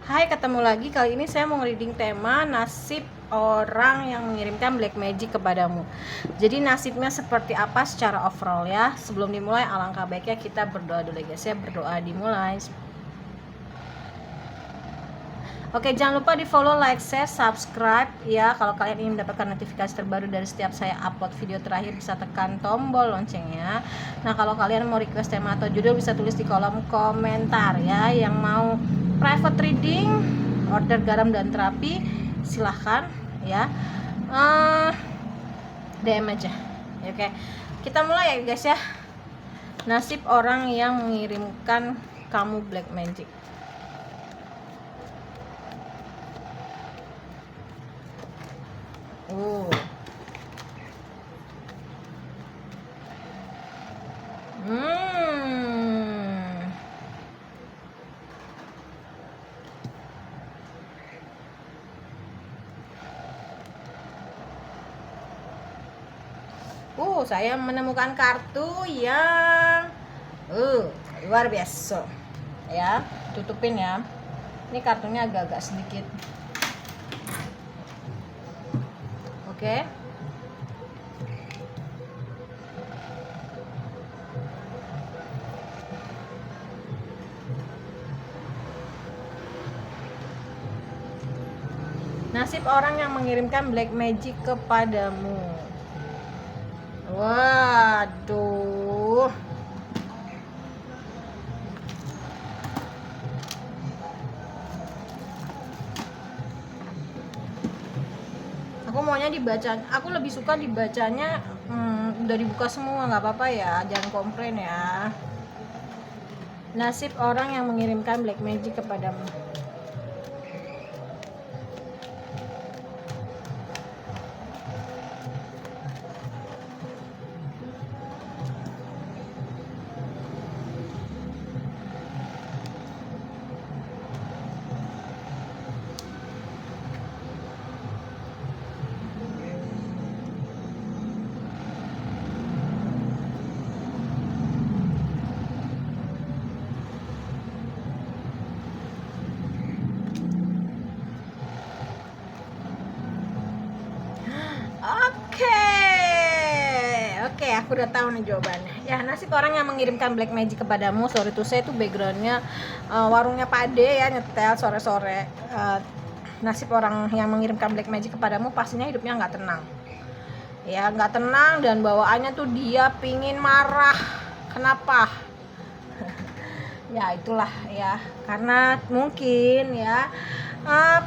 Hai, ketemu lagi. Kali ini saya mau reading tema nasib orang yang mengirimkan black magic kepadamu. Jadi nasibnya seperti apa secara overall ya. Sebelum dimulai, alangkah baiknya kita berdoa dulu guys ya. Berdoa dimulai. Oke, jangan lupa di follow, like, share, subscribe ya. Kalau kalian ingin mendapatkan notifikasi terbaru dari setiap saya upload video terakhir, bisa tekan tombol loncengnya. Nah, kalau kalian mau request tema atau judul, bisa tulis di kolom komentar ya. Yang mau private reading, order garam dan terapi, silahkan ya. DM aja. Oke, kita mulai ya guys ya. Nasib orang yang mengirimkan kamu black magic. Oh. Saya menemukan kartu yang luar biasa. Ya, tutupin ya. Ini kartunya agak-agak sedikit. Oke. Nasib orang yang mengirimkan black magic kepadamu. Waduh. Aku maunya dibaca, aku lebih suka dibacanya udah dibuka semua, nggak apa-apa ya, jangan komplain ya. Nasib orang yang mengirimkan black magic kepadamu. Oke, aku udah tahu nih jawabannya. Ya, nasib orang yang mengirimkan black magic kepadamu. Sorry to say, itu backgroundnya warungnya Pak Ade ya, nyetel sore-sore. Nasib orang yang mengirimkan black magic kepadamu pastinya hidupnya nggak tenang. Ya, nggak tenang dan bawaannya tuh dia pingin marah. Kenapa? Ya itulah ya, karena mungkin ya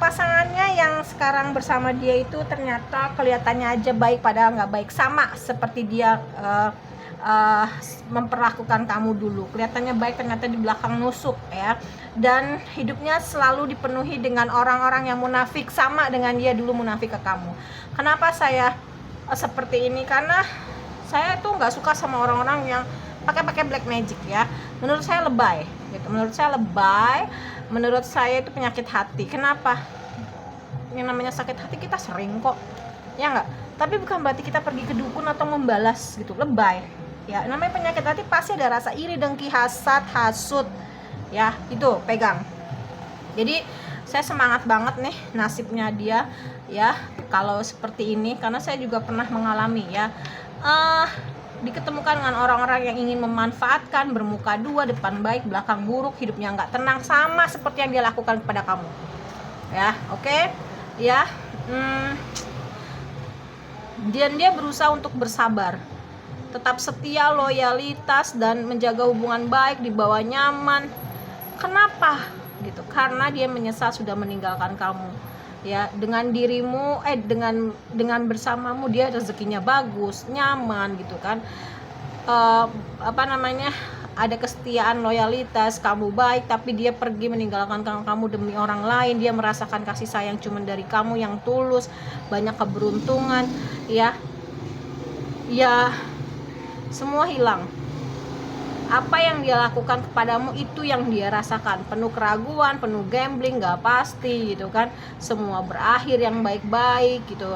pasangannya yang sekarang bersama dia itu ternyata kelihatannya aja baik padahal nggak baik, sama seperti dia memperlakukan kamu dulu. Kelihatannya baik ternyata di belakang nusuk ya, dan hidupnya selalu dipenuhi dengan orang-orang yang munafik, sama dengan dia dulu munafik ke kamu. Kenapa saya seperti ini? Karena saya tuh nggak suka sama orang-orang yang pakai black magic ya. Menurut saya lebay gitu. Menurut saya itu penyakit hati. Kenapa? Yang namanya sakit hati kita sering kok, ya nggak? Tapi bukan berarti kita pergi ke dukun atau membalas gitu. Lebay ya. Namanya penyakit hati pasti ada rasa iri, dengki, hasad, hasut ya. Itu pegang. Jadi saya semangat banget nih nasibnya dia ya kalau seperti ini, karena saya juga pernah mengalami ya. Diketemukan dengan orang-orang yang ingin memanfaatkan, bermuka dua, depan baik, belakang buruk, hidupnya nggak tenang, sama seperti yang dia lakukan kepada kamu ya. Oke ya. Dan dia berusaha untuk bersabar, tetap setia, loyalitas, dan menjaga hubungan baik, dibawa nyaman. Kenapa gitu? Karena dia menyesal sudah meninggalkan kamu ya. Dengan dirimu dengan bersamamu dia rezekinya bagus, nyaman gitu kan. Ada kesetiaan, loyalitas, kamu baik, tapi dia pergi meninggalkan kamu demi orang lain. Dia merasakan kasih sayang cuma dari kamu yang tulus, banyak keberuntungan ya. Semua hilang. Apa yang dia lakukan kepadamu itu yang dia rasakan, penuh keraguan, penuh gambling, gak pasti gitu kan. Semua berakhir yang baik-baik gitu.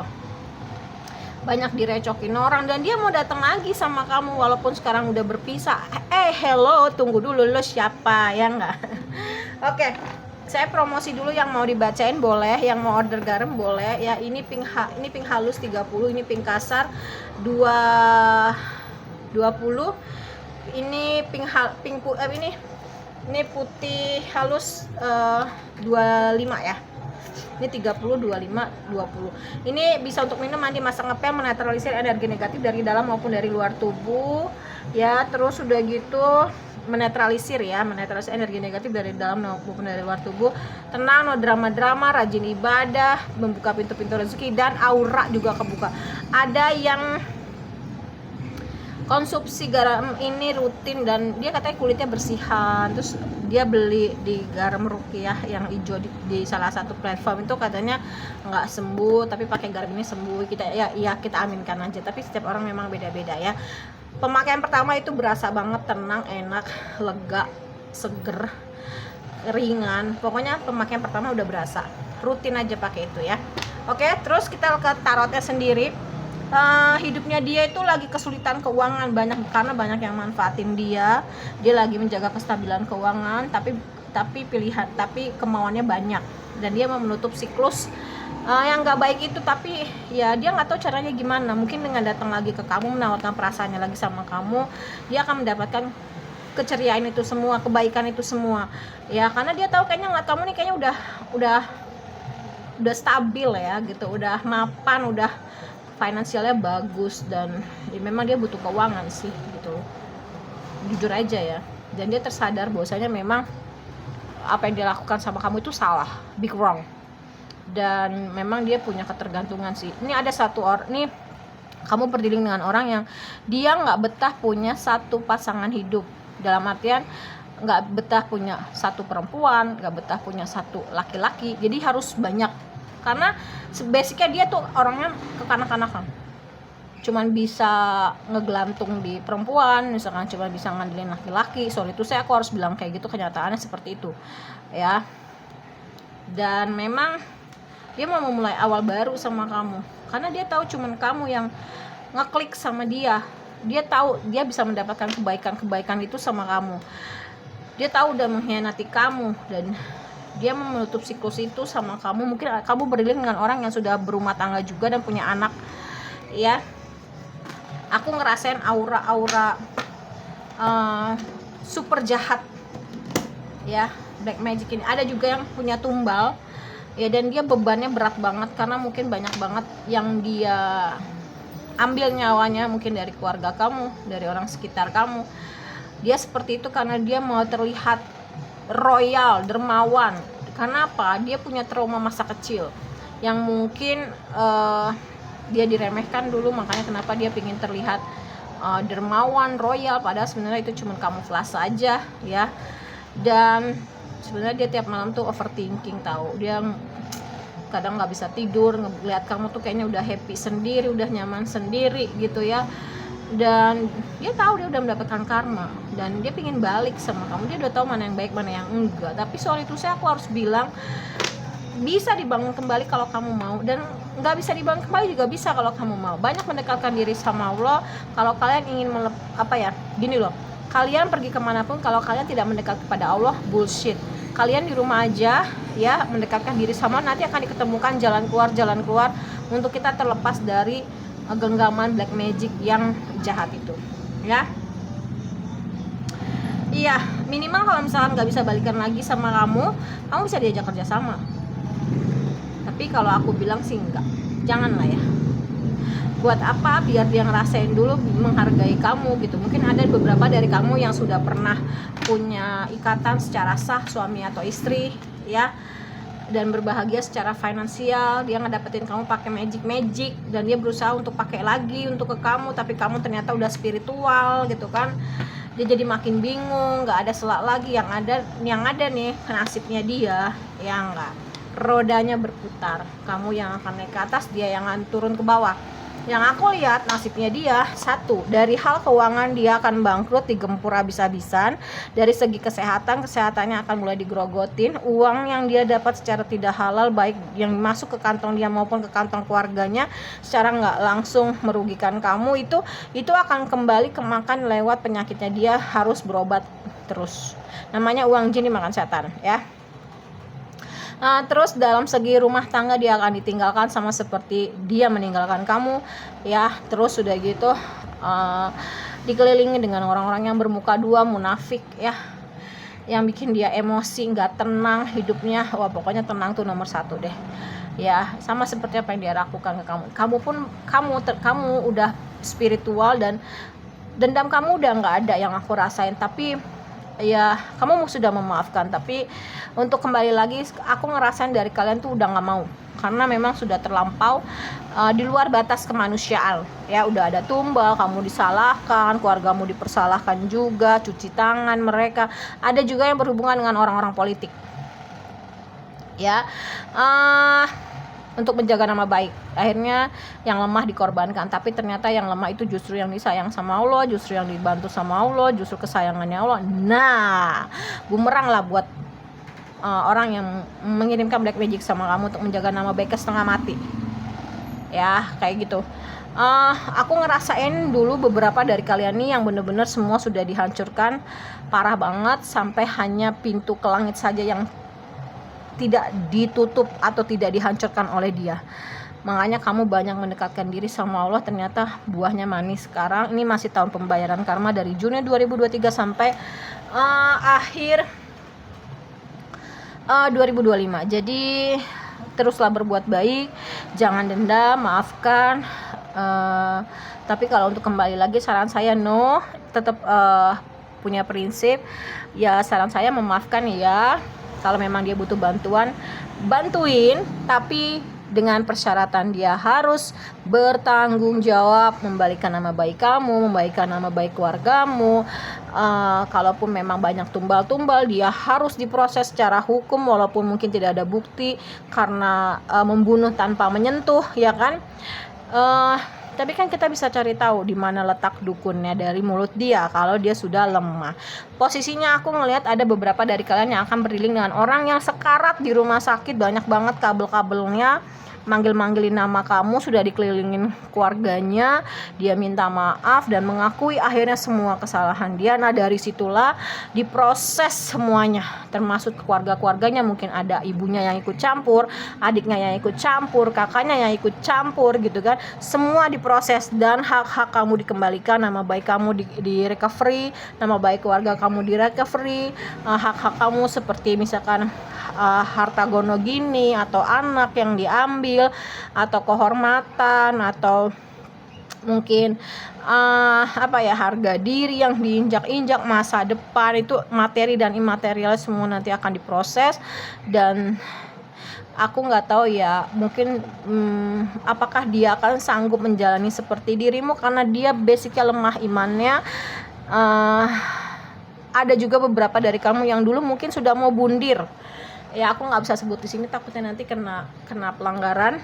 banyak direcokin orang, dan dia mau datang lagi sama kamu walaupun sekarang udah berpisah. Hello, tunggu dulu, lo siapa ya enggak? Oke. Saya promosi dulu, yang mau dibacain boleh, yang mau order garam boleh ya. Ini pink halus 30, ini pink kasar 20. Ini ini putih halus 25 ya. Ini 30, 25, 20. Ini bisa untuk minum, mandi, masak, ngepel, menetralisir energi negatif dari dalam maupun dari luar tubuh ya. Terus udah gitu menetralisir energi negatif dari dalam maupun dari luar tubuh. Tenang, no drama-drama, rajin ibadah, membuka pintu-pintu rezeki, dan aura juga kebuka. Ada yang konsumsi garam ini rutin dan dia katanya kulitnya bersihan, terus dia beli di Garam Ruqyah yang hijau di salah satu platform itu, katanya nggak sembuh tapi pakai garam ini sembuh. Kita aminkan aja, tapi setiap orang memang beda-beda ya. Pemakaian pertama itu berasa banget tenang, enak, lega, seger, ringan. Pokoknya pemakaian pertama udah berasa, rutin aja pakai itu ya. Oke, terus kita ke tarotnya sendiri. Hidupnya dia itu lagi kesulitan keuangan karena banyak yang manfaatin dia lagi menjaga kestabilan keuangan, tapi kemauannya banyak dan dia mau menutup siklus yang nggak baik itu, tapi ya dia nggak tahu caranya gimana. Mungkin dengan datang lagi ke kamu, menawarkan perasaannya lagi sama kamu, dia akan mendapatkan keceriaan itu semua, kebaikan itu semua ya, karena dia tahu kayaknya kamu nih kayaknya udah stabil ya gitu, udah mapan, udah finansialnya bagus, dan memang dia butuh keuangan sih gitu, jujur aja ya. Dan dia tersadar bahwasanya memang apa yang dia lakukan sama kamu itu salah, big wrong, dan memang dia punya ketergantungan sih. Ini ada satu orang nih, kamu berdealing dengan orang yang dia nggak betah punya satu pasangan hidup, dalam artian nggak betah punya satu perempuan, nggak betah punya satu laki-laki, jadi harus banyak. Karena basicnya dia tuh orangnya kekanak-kanakan, cuman bisa ngegelantung di perempuan, misalkan cuma bisa ngandelin laki-laki. Sorry itu aku harus bilang kayak gitu, kenyataannya seperti itu ya. Dan memang dia mau memulai awal baru sama kamu, karena dia tahu cuman kamu yang ngeklik sama dia. Dia tahu dia bisa mendapatkan kebaikan itu sama kamu. Dia tahu udah mengkhianati kamu, dan dia menutup siklus itu sama kamu. Mungkin kamu berdealing dengan orang yang sudah berumah tangga juga dan punya anak ya. Aku ngerasain aura super jahat ya, black magic ini. Ada juga yang punya tumbal ya, dan dia bebannya berat banget karena mungkin banyak banget yang dia ambil nyawanya, mungkin dari keluarga kamu, dari orang sekitar kamu. Dia seperti itu karena dia mau terlihat royal, dermawan. Kenapa? Dia punya trauma masa kecil yang mungkin dia diremehkan dulu, makanya kenapa dia ingin terlihat dermawan, royal, padahal sebenarnya itu cuma kamuflase aja ya. Dan sebenarnya dia tiap malam tuh overthinking, tahu. Dia kadang nggak bisa tidur ngeliat kamu tuh kayaknya udah happy sendiri, udah nyaman sendiri gitu ya. Dan dia tahu dia udah mendapatkan karma, dan dia pingin balik sama kamu. Dia udah tahu mana yang baik, mana yang enggak. Tapi soal itu aku harus bilang, bisa dibangun kembali kalau kamu mau, dan nggak bisa dibangun kembali juga bisa kalau kamu mau. Banyak mendekatkan diri sama Allah. Kalau kalian ingin gini loh, kalian pergi kemanapun, kalau kalian tidak mendekat kepada Allah, bullshit. Kalian di rumah aja ya, mendekatkan diri sama, nanti akan diketemukan jalan keluar untuk kita terlepas dari genggaman black magic yang jahat itu ya. Iya, minimal kalau misalkan nggak bisa balikan lagi sama kamu bisa diajak kerja sama. Tapi kalau aku bilang sih enggak, janganlah ya. Buat apa? Biar dia ngerasain dulu menghargai kamu gitu. Mungkin ada beberapa dari kamu yang sudah pernah punya ikatan secara sah, suami atau istri ya, dan berbahagia secara finansial. Dia ngedapetin kamu pakai magic, dan dia berusaha untuk pakai lagi untuk ke kamu, tapi kamu ternyata udah spiritual gitu kan. Dia jadi makin bingung, nggak ada selak lagi. Yang ada nih nasibnya dia yang nggak, rodanya berputar, kamu yang akan naik ke atas, dia yang akan turun ke bawah. Yang aku lihat nasibnya dia, satu, dari hal keuangan dia akan bangkrut, digempur habis-habisan. Dari segi kesehatannya akan mulai digerogotin. Uang yang dia dapat secara tidak halal, baik yang masuk ke kantong dia maupun ke kantong keluarganya, secara nggak langsung merugikan kamu, itu akan kembali kemakan lewat penyakitnya. Dia harus berobat terus. Namanya uang jin dimakan setan ya. Terus dalam segi rumah tangga dia akan ditinggalkan sama seperti dia meninggalkan kamu ya. Terus sudah gitu dikelilingi dengan orang-orang yang bermuka dua, munafik ya, yang bikin dia emosi, nggak tenang hidupnya. Wah, pokoknya tenang tuh nomor 1 deh ya. Sama seperti apa yang dia lakukan ke kamu udah spiritual dan dendam kamu udah nggak ada yang aku rasain, tapi ya kamu sudah memaafkan. Tapi untuk kembali lagi aku ngerasain dari kalian tuh udah nggak mau, karena memang sudah terlampau di luar batas kemanusiaan ya. Udah ada tumbal, kamu disalahkan, keluargamu dipersalahkan juga, cuci tangan mereka. Ada juga yang berhubungan dengan orang-orang politik ya, untuk menjaga nama baik. Akhirnya yang lemah dikorbankan, tapi ternyata yang lemah itu justru yang disayang sama Allah, justru yang dibantu sama Allah, justru kesayangannya Allah. Nah, bumerang lah buat orang yang mengirimkan black magic sama kamu untuk menjaga nama baik setengah mati ya, kayak gitu. Aku ngerasain dulu beberapa dari kalian nih yang bener-bener semua sudah dihancurkan parah banget, sampai hanya pintu ke langit saja yang tidak ditutup atau tidak dihancurkan oleh dia. Makanya kamu banyak mendekatkan diri sama Allah, ternyata buahnya manis. Sekarang ini masih tahun pembayaran karma dari Juni 2023 sampai akhir 2025. Jadi teruslah berbuat baik, jangan dendam, maafkan. Tapi kalau untuk kembali lagi, saran saya no, tetap punya prinsip ya. Saran saya memaafkan ya. Kalau memang dia butuh bantuin, tapi dengan persyaratan dia harus bertanggung jawab, membalikan nama baik kamu, membalikan nama baik keluargamu. Kalaupun memang banyak tumbal-tumbal, dia harus diproses secara hukum walaupun mungkin tidak ada bukti karena membunuh tanpa menyentuh ya kan. Tapi kan kita bisa cari tahu di mana letak dukunnya dari mulut dia kalau dia sudah lemah. Posisinya aku ngelihat ada beberapa dari kalian yang akan beriling dengan orang yang sekarat di rumah sakit, banyak banget kabel-kabelnya, manggil-manggilin nama kamu, sudah dikelilingin keluarganya. Dia minta maaf dan mengakui akhirnya semua kesalahan dia. Nah, dari situlah diproses semuanya, termasuk keluarga-keluarganya. Mungkin ada ibunya yang ikut campur, adiknya yang ikut campur, kakaknya yang ikut campur gitu kan. Semua diproses dan hak-hak kamu dikembalikan, nama baik kamu di recovery, nama baik keluarga kamu di recovery, hak-hak kamu seperti misalkan harta gono gini atau anak yang diambil, atau kehormatan, atau mungkin harga diri yang diinjak-injak, masa depan, itu materi dan imaterial semua nanti akan diproses. Dan aku nggak tahu ya, mungkin apakah dia akan sanggup menjalani seperti dirimu, karena dia basicnya lemah imannya. Ada juga beberapa dari kamu yang dulu mungkin sudah mau bundir ya, aku nggak bisa sebut di sini takutnya nanti kena pelanggaran,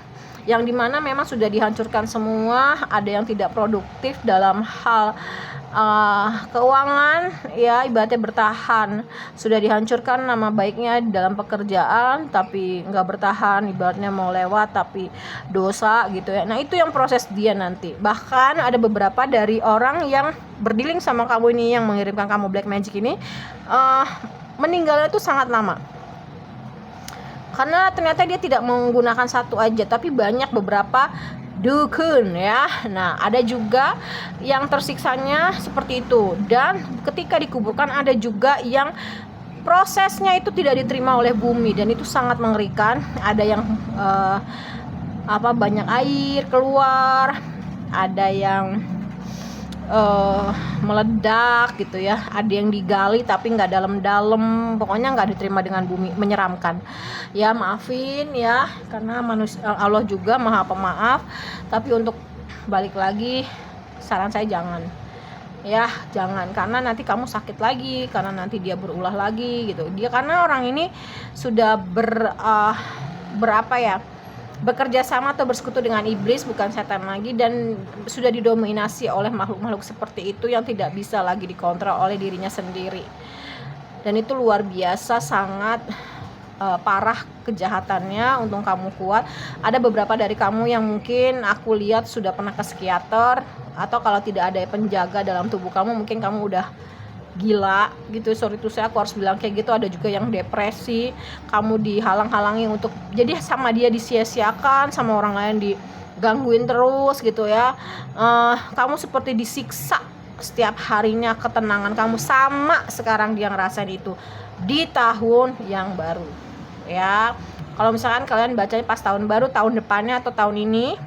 yang dimana memang sudah dihancurkan semua. Ada yang tidak produktif dalam hal keuangan ya, ibaratnya bertahan, sudah dihancurkan nama baiknya dalam pekerjaan tapi nggak bertahan, ibaratnya mau lewat tapi dosa gitu ya. Nah, itu yang proses dia nanti. Bahkan ada beberapa dari orang yang berdealing sama kamu ini, yang mengirimkan kamu black magic ini, meninggalnya itu sangat lama, karena ternyata dia tidak menggunakan satu aja tapi banyak, beberapa dukun ya. Nah, ada juga yang tersiksanya seperti itu, dan ketika dikuburkan ada juga yang prosesnya itu tidak diterima oleh bumi, dan itu sangat mengerikan. Ada yang banyak air keluar, ada yang meledak gitu ya, ada yang digali tapi nggak dalam-dalam, pokoknya nggak diterima dengan bumi, menyeramkan ya. Maafin ya, karena manusia, Allah juga maha pemaaf. Tapi untuk balik lagi, saran saya jangan, karena nanti kamu sakit lagi, karena nanti dia berulah lagi gitu. Dia karena orang ini sudah bekerja sama atau bersekutu dengan iblis, bukan setan lagi, dan sudah didominasi oleh makhluk-makhluk seperti itu yang tidak bisa lagi dikontrol oleh dirinya sendiri. Dan itu luar biasa, sangat parah kejahatannya. Untung kamu kuat. Ada beberapa dari kamu yang mungkin aku lihat sudah pernah ke psikiater, atau kalau tidak ada penjaga dalam tubuh kamu, mungkin kamu udah gila gitu. Sorry tuh saya, aku harus bilang kayak gitu. Ada juga yang depresi, kamu dihalang-halangi untuk, jadi sama dia disia-siakan, sama orang lain digangguin terus gitu ya. Kamu seperti disiksa setiap harinya, ketenangan kamu sama sekarang dia ngerasain itu di tahun yang baru ya. Kalau misalkan kalian bacanya pas tahun baru, tahun depannya atau tahun ini,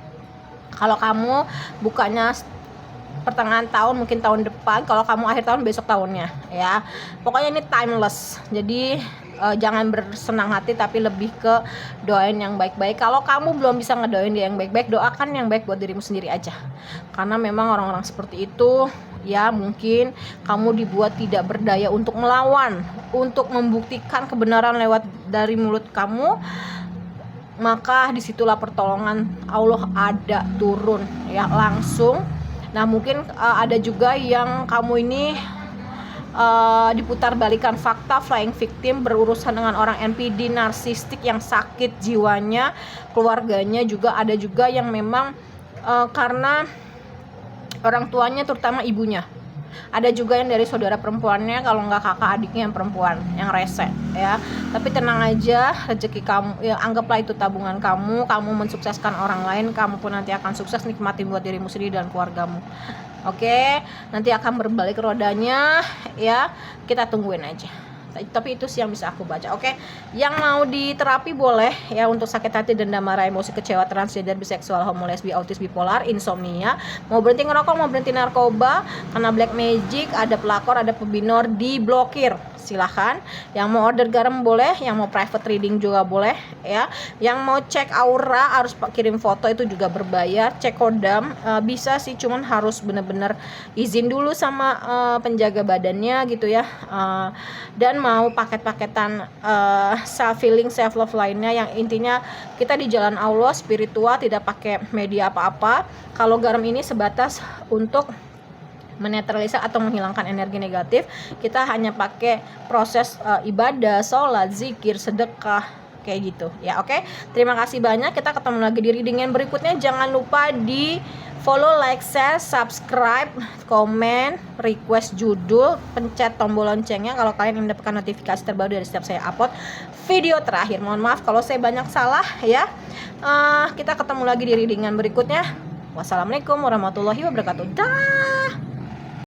kalau kamu bukanya pertengahan tahun, mungkin tahun depan. Kalau kamu akhir tahun, besok tahunnya ya. Pokoknya ini timeless. Jadi jangan bersenang hati, tapi lebih ke doain yang baik-baik. Kalau kamu belum bisa ngedoain dia yang baik-baik, doakan yang baik buat dirimu sendiri aja. Karena memang orang-orang seperti itu ya, mungkin kamu dibuat tidak berdaya untuk melawan, untuk membuktikan kebenaran lewat dari mulut kamu. Maka disitulah pertolongan Allah ada turun ya, langsung. Nah mungkin ada juga yang kamu ini diputar balikan fakta, flying victim, berurusan dengan orang NPD, narsistik yang sakit jiwanya, keluarganya juga. Ada juga yang memang karena orang tuanya, terutama ibunya. Ada juga yang dari saudara perempuannya, kalau nggak kakak adiknya yang perempuan, yang rese ya. Tapi tenang aja, rezeki kamu ya, anggaplah itu tabungan kamu. Kamu mensukseskan orang lain, kamu pun nanti akan sukses. Nikmati buat dirimu sendiri dan keluargamu. Oke, nanti akan berbalik rodanya ya, kita tungguin aja. Tapi itu sih yang bisa aku baca. Oke, yang mau diterapi boleh ya, untuk sakit hati, dendam, marah, emosi, kecewa, transgender, biseksual, homo, lesbi, autis, bipolar, insomnia, mau berhenti ngerokok, mau berhenti narkoba, karena black magic, ada pelakor, ada pebinor, diblokir. Silahkan. Yang mau order garam boleh, yang mau private reading juga boleh ya. Yang mau cek aura harus kirim foto, itu juga berbayar. Cek kodam bisa sih, cuman harus bener-bener izin dulu sama penjaga badannya gitu ya. Dan mau paket-paketan self healing, self love lainnya, yang intinya kita di jalan Allah, spiritual, tidak pakai media apa-apa. Kalau garam ini sebatas untuk menetralisir atau menghilangkan energi negatif. Kita hanya pakai proses ibadah, sholat, zikir, sedekah, kayak gitu ya. Oke, terima kasih banyak. Kita ketemu lagi di reading yang berikutnya. Jangan lupa di follow, like, share, subscribe, komen, request judul, pencet tombol loncengnya kalau kalian ingin mendapatkan notifikasi terbaru dari setiap saya upload video terakhir. Mohon maaf kalau saya banyak salah ya. Kita ketemu lagi di reading yang berikutnya. Wassalamualaikum warahmatullahi wabarakatuh. Dah.